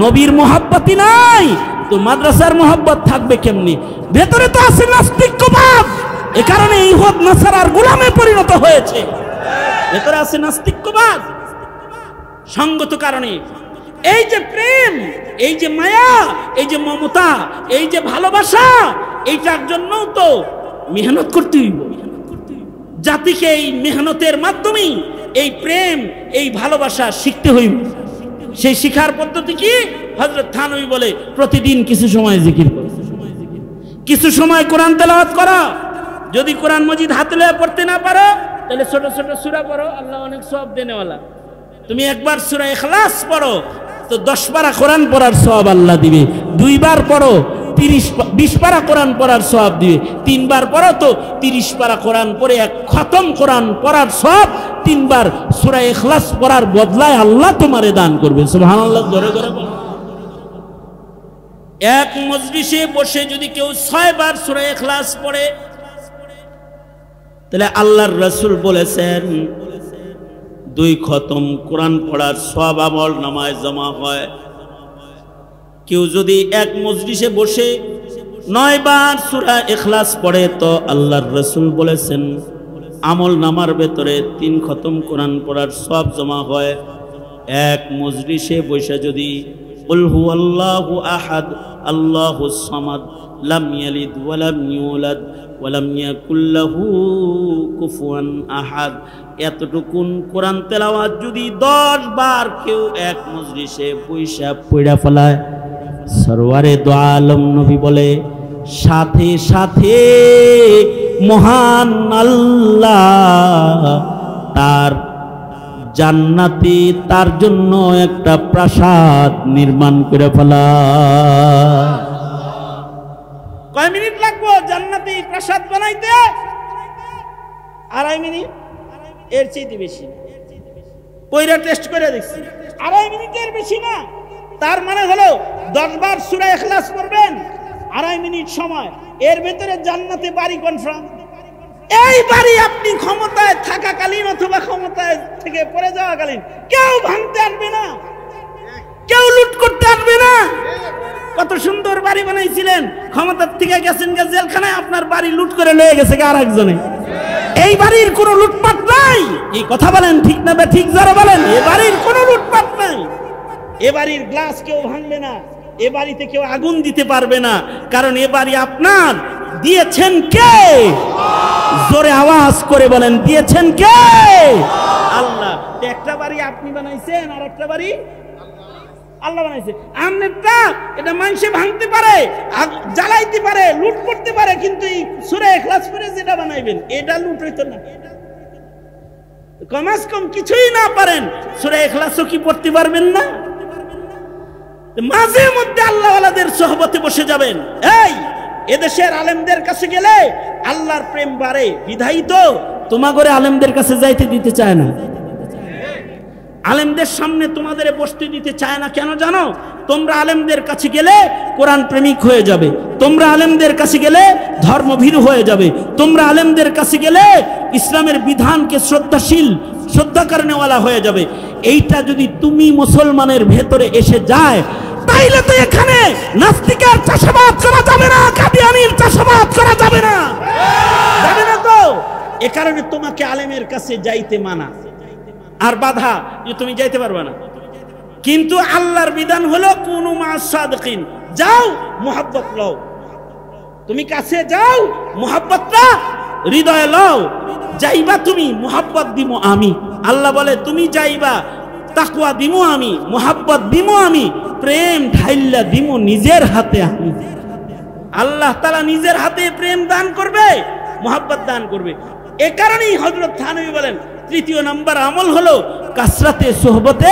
নবীর মোহাব্বতই নাই, তো মাদ্রাসার মোহাব্বত থাকবে কেমনি? ভেতরে তো আছে নাস্তিক্যবাদ, এ কারণে ইহুদ নাসারার গোলামে পরিণত হয়েছে। ভেতরে আছে নাস্তিক্যবাদ সঙ্গত কারণে। এই যে প্রেম, এই যে মায়া, এই যে মমতা, এই যে ভালোবাসা, এইটার জন্য তো মেহনত করতে হইব। জাতিকে এই মেহনতের মাধ্যমে এই প্রেম, এই ভালোবাসা শিখতে হইব। সেই শিখার পদ্ধতি কি? হযরত থানভী বলে প্রতিদিন কিছু সময় জিকির করো, কিছু সময় কোরআন তেলাওয়াত করো। যদি কোরআন মজিদ হাতে লয়ে পড়তে না পারো তাহলে ছোট ছোট সূরা পড়ো, আল্লাহ অনেক সওয়াব দেনেওয়ালা। তুমি একবার সূরা ইখলাস পড়ো তো 10 পারা কোরআন পড়ার সওয়াব আল্লাহ দিবে। 2 বার পড়ো 20 পারা কোরআন পড়ার সওয়াব দিবে। 3 বার পড়ো তো 30 পারা কোরআন পড়ে এক খতম কোরআন পড়ার সওয়াব 3 বার সূরা ইখলাস পড়ার বদলায় আল্লাহ তোমারে দান করবে। সুবহানাল্লাহ, জোরে জোরে বলো। এক মজলিসে বসে যদি কেউ 6 বার সূরা ইখলাস পড়ে তাহলে আল্লাহর রাসূল বলেছেন 2 খতম কোরআন পড়ার সওয়াব আমল নামায় জমা হয়। কেউ যদি এক মজলিসে বসে 9 বার সূরা ইখলাস পড়ে তো আল্লাহর রাসূল বলেছেন আমল নামার ভেতরে 3 খতম কোরআন পড়ার সওয়াব জমা হয়। এক মজলিসে বসে যদি কুল হুয়াল্লাহু আহাদ আল্লাহুস সামাদ লাম ইয়ালিদ ওয়া লাম ইউলাদ ওয়া লাম ইয়াকুল লাহু কুফুয়ান আহাদ। এতটুকুন কোরআন তেলাওয়াত যদি 10 বার কেউ এক মজলিসে পয়সা পড়া ফেলায়, সরওয়ারে দো আলম নবী বলে সাথে সাথে মহান আল্লাহ তার জান্নাতে তার জন্য একটা প্রাসাদ নির্মাণ করে ফেলায়। কয় মিনিট লাগবে জান্নাতে প্রাসাদ বানাইতে? 2.5 মিনিট, এর চেয়ে বেশি। পয়রা টেস্ট করে দেখছি 2.5 মিনিটের বেশি না। তার মানে হলো 10 বার সূরা ইখলাস পড়বেন, 2.5 মিনিট সময়, এর ভিতরে জান্নাতে বাড়ি কনফার্ম। এই বাড়ি আপনি ক্ষমতায় থাকাকালীন অথবা ক্ষমতায় থেকে পড়ে যাওয়াকালীন কেউ ভাঙতে আসবে না, কেউ লুট করতে আসবে না। কত সুন্দর বাড়ি বানাইছিলেন, ক্ষমতার থেকে গেছেন জেলখানায়, আপনার বাড়ি লুট করে লয়ে গেছে আর একজনে। এই বাড়ির কোনো লুটপাট নাই। এই কথা বলেন ঠিক না? ঠিক যারা বলেন এ বাড়ির কোনো লুটপাট নাই। এ বাড়ির গ্লাস কেউ ভাঙবে না, এ বাড়িতে কেউ আগুন দিতে পারবে না, কারণ এ বাড়ি আপনার। দিয়েছেন কে? জোরে আওয়াজ করে বলেন, দিয়েছেন কে? আল্লাহ। একটা বাড়ি আপনি বানাইছেন, আর একটা বাড়ি আল্লাহ বানাইছে। আমনেরটা এটা মানুষে ভাঙতে পারে, জ্বালাইতে পারে, লুট করতে পারে, কিন্তু এই সূরা ইখলাস পড়ে যেটা বানাইবেন এটা লুট হইতো না। কমাস কম কিছুই না পারেন, সূরা ইখলাসও কি পড়তে পারবেন না? মাঝে মধ্যে আল্লাহওয়ালাদের সোহবতে বসে যাবেন। এই এদেশের আলেমদের কাছে গেলে আল্লাহর প্রেম বাড়ে, বিধায়ী তো তোমাগরে আলেমদের কাছে যাইতে দিতে চায় না, আলেমদের সামনে তোমাদের বসতে দিতে চায় না। কেন জানো? তোমরা আলেমদের কাছে গেলে কোরআন প্রেমিক হয়ে যাবে, তোমরা আলেমদের কাছে গেলে ধর্মভীরু হয়ে যাবে, তোমরা আলেমদের কাছে গেলে ইসলামের বিধানকে শ্রদ্ধাশীল, শ্রদ্ধা করেনেওয়ালা হয়ে যাবে। এইটা যদি তুমি মুসলমানের ভেতরে এসে যায়, তাইলে তো এখানে নাস্তিকের চাষাবাদ করা যাবে না, কাদিয়ানীর চাষাবাদ করা যাবে না, যাবে না তো। এ কারণে তোমাকে আলেমের কাছে যাইতে মানা আর বাধা, যে তুমি যাইতে পারবে না। কিন্তু আল্লাহর বিধান হলো কুনু মা'আস সাদিকিন, যাও মুহাব্বত লও, তুমি কাছে যাও, মুহাব্বতটা হৃদয়ে লও। যাইবা তুমি, মুহাব্বত দিমু আমি। আল্লাহ বলে তুমি যাইবা, তাকওয়া দিমু আমি, মুহাব্বত দিমু আমি, প্রেম ঢাইল্লা দিমু নিজের হাতে আমি। আল্লাহ তাআলা নিজের হাতে প্রেম দান করবে, মুহাব্বত দান করবে। এ কারণেই হযরত থানভী বলেন 3য় নাম্বার আমল হলো কাসরাতে সোহবতে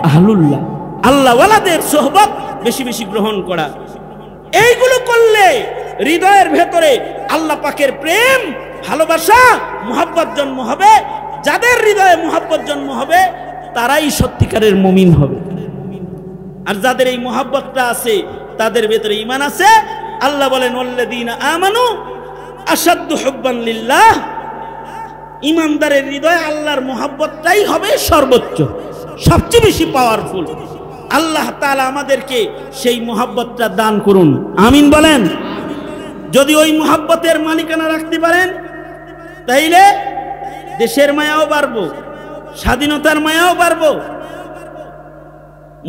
আহলুল্লাহ, আল্লাহওয়ালাদের সোহবত বেশি বেশি গ্রহণ করা। এইগুলো করলে হৃদয়ের ভেতরে আল্লাহ পাকের প্রেম, ভালোবাসা, মুহাব্বত জন্ম হবে। যাদের হৃদয়ে মুহাব্বত জন্ম হবে তারাই সত্যিকারের মুমিন হবে। আর যাদের এই মুহাব্বতটা আছে তাদের ভেতরে ঈমান আছে। আল্লাহ বলেন ওয়াল্লাযীনা আমানু আশাদ্দু হুব্বান লিল্লাহ, ঈমানদারের হৃদয়ে আল্লাহর মুহাব্বতটাই হবে সর্বোচ্চ, সবচেয়ে বেশি পাওয়ারফুল। আল্লাহ তাআলা আমাদেরকে সেই মুহাব্বতটা দান করুন, আমিন বলেন। যদি ওই মুহাব্বতের মালিকানা রাখতে পারেন তাইলে দেশের মায়াও বাড়বো, স্বাধীনতার মায়াও বাড়বো,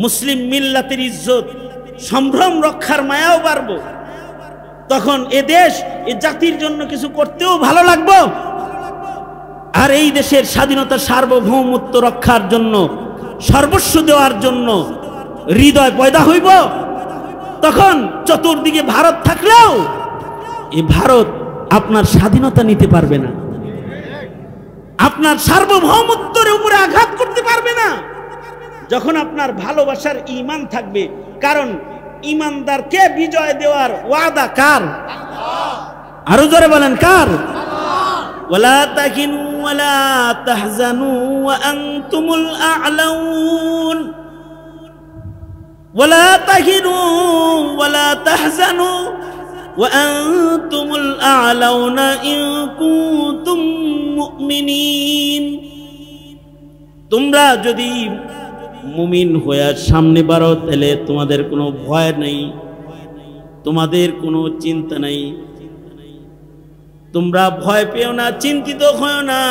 মুসলিম মিল্লাতের ইজ্জত সম্ভ্রম রক্ষার মায়াও বাড়বো। তখন এ দেশ, এ জাতির জন্য কিছু করতেও ভালো লাগবো, আর এই দেশের স্বাধীনতা, সার্বভৌমত্ব রক্ষার জন্য, সর্বস্ব দেওয়ার জন্য হৃদয় পয়দা হইব। তখন চতুর্দিকে ভারত থাকলেও এই ভারত আপনার স্বাধীনতা নিতে পারবে না, আপনার সার্বভৌমত্বের উপরে আঘাত করতে পারবে না, যখন আপনার ভালোবাসার ঈমান থাকবে। কারণ ঈমানদারকে বিজয় দেওয়ার ওয়াদা কার? আরো জোরে বলেন, কার? ওয়ালা তাহিনু ওয়ালা তাহজানু ওয়া আনতুমুল আ'লাউন, ওয়ালা তাহিনু ওয়ালা তাহজানু ওয়া আনতুমুল আ'লাউনা ইন কুনতুম মুমিনিন। তোমরা যদি মুমিন হয়ে সামনে বাড়ো তাহলে তোমাদের কোনো ভয় নেই, তোমাদের কোনো চিন্তা নেই, তোমরা ভয় পেও না, চিন্তিত হও না,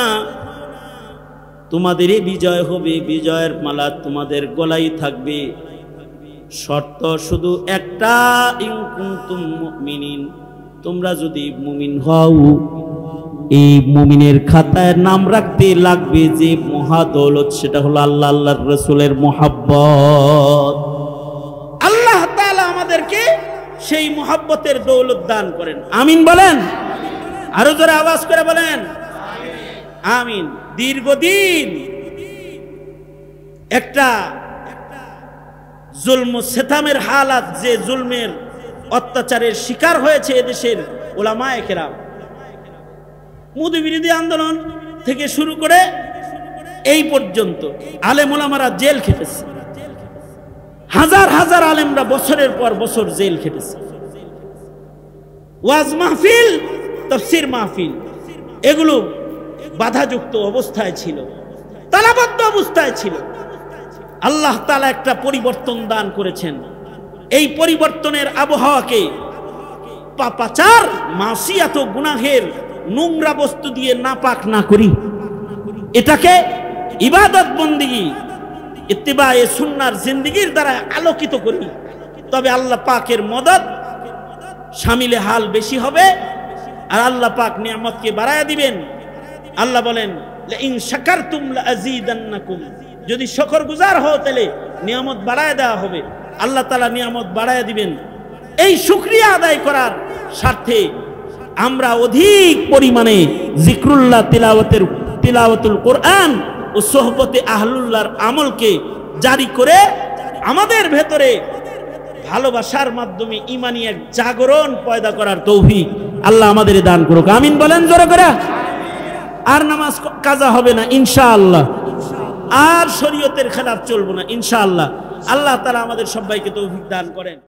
তোমাদেরই বিজয় হবে, বিজয়ের মালা তোমাদের গলায় থাকবে। শর্ত শুধু একটা, ইন কুনতুম মুমিনিন, তোমরা যদি মুমিন হও, এই মুমিনের খাতায় নাম রাখতে লাগবে যে মহাদৌলত, সেটা হলো আল্লাহ আল্লাহর রাসূলের মুহাব্বত। আল্লাহ তাআলা আমাদেরকে সেই মুহাব্বতের দৌলত দান করেন। আমিন বলেন, আরো জোরে আওয়াজ করে বলেন আমিন। দীর্ঘদিন একটা জুলম সেতামের হালাত, যে জুলমের অত্যাচারের শিকার হয়েছে এদেশের উলামায়ে কেরাম, মোদি বিরোধী আন্দোলন থেকে শুরু করে এই পর্যন্ত আলেম ওলামারা জেল খেটেছে, হাজার হাজার আলেমরা বছরের পর বছর জেল খেটেছে। ওয়াজ মাহফিল, তাফসীর মাহফিল এগুলো বাধাযুক্ত অবস্থায় ছিল, তালাবদ্ধ অবস্থায় ছিল। আল্লাহ তাআলা একটা পরিবর্তন দান করেছেন। এই পরিবর্তনের আবহাওয়াকে পাপাচার, মাসিয়াত ও গুনাহের নোংরা বস্তু দিয়ে নাপাক না করি, এটাকে ইবাদত বন্দেগী ইত্তিবায়ে সুন্নাহর জিন্দেগীর দ্বারা আলোকিত করি, তবে আল্লাহ পাকের মদদ শামিলে হাল বেশি হবে, আর আল্লাহ পাক নিয়ামতকে বাড়ায়া দিবেন। আল্লাহ বলেন লাইন শাকারতুম লাযীদান্নাকুম, যদি শুকরগুজার হও তাহলে নিয়ামত বাড়ায় দেওয়া হবে। আল্লাহ তাআলা নিয়ামত বাড়ায় দিবেন। এই শুকরিয়া আদায় করার স্বার্থে আমরা অধিক পরিমাণে জিক্রুল্লাহ, তিলাওয়াতুল কোরআন ও সোহবতে আহলুল্লাহর আমলকে জারি করে আমাদের ভেতরে ভালোবাসার মাধ্যমে ঈমানি এক জাগরণ পয়দা করার তৌফিক আল্লাহ আমাদের দান করুক। আমিন বলেন জোরে করে। আর নামাজ কাজা হবে না ইনশাআল্লাহ, আর শরীয়তের খেলাফ চলবো না ইনশাআল্লাহ। আল্লাহ তাআলা আমাদের সবাইকে তৌফিক দান করেন।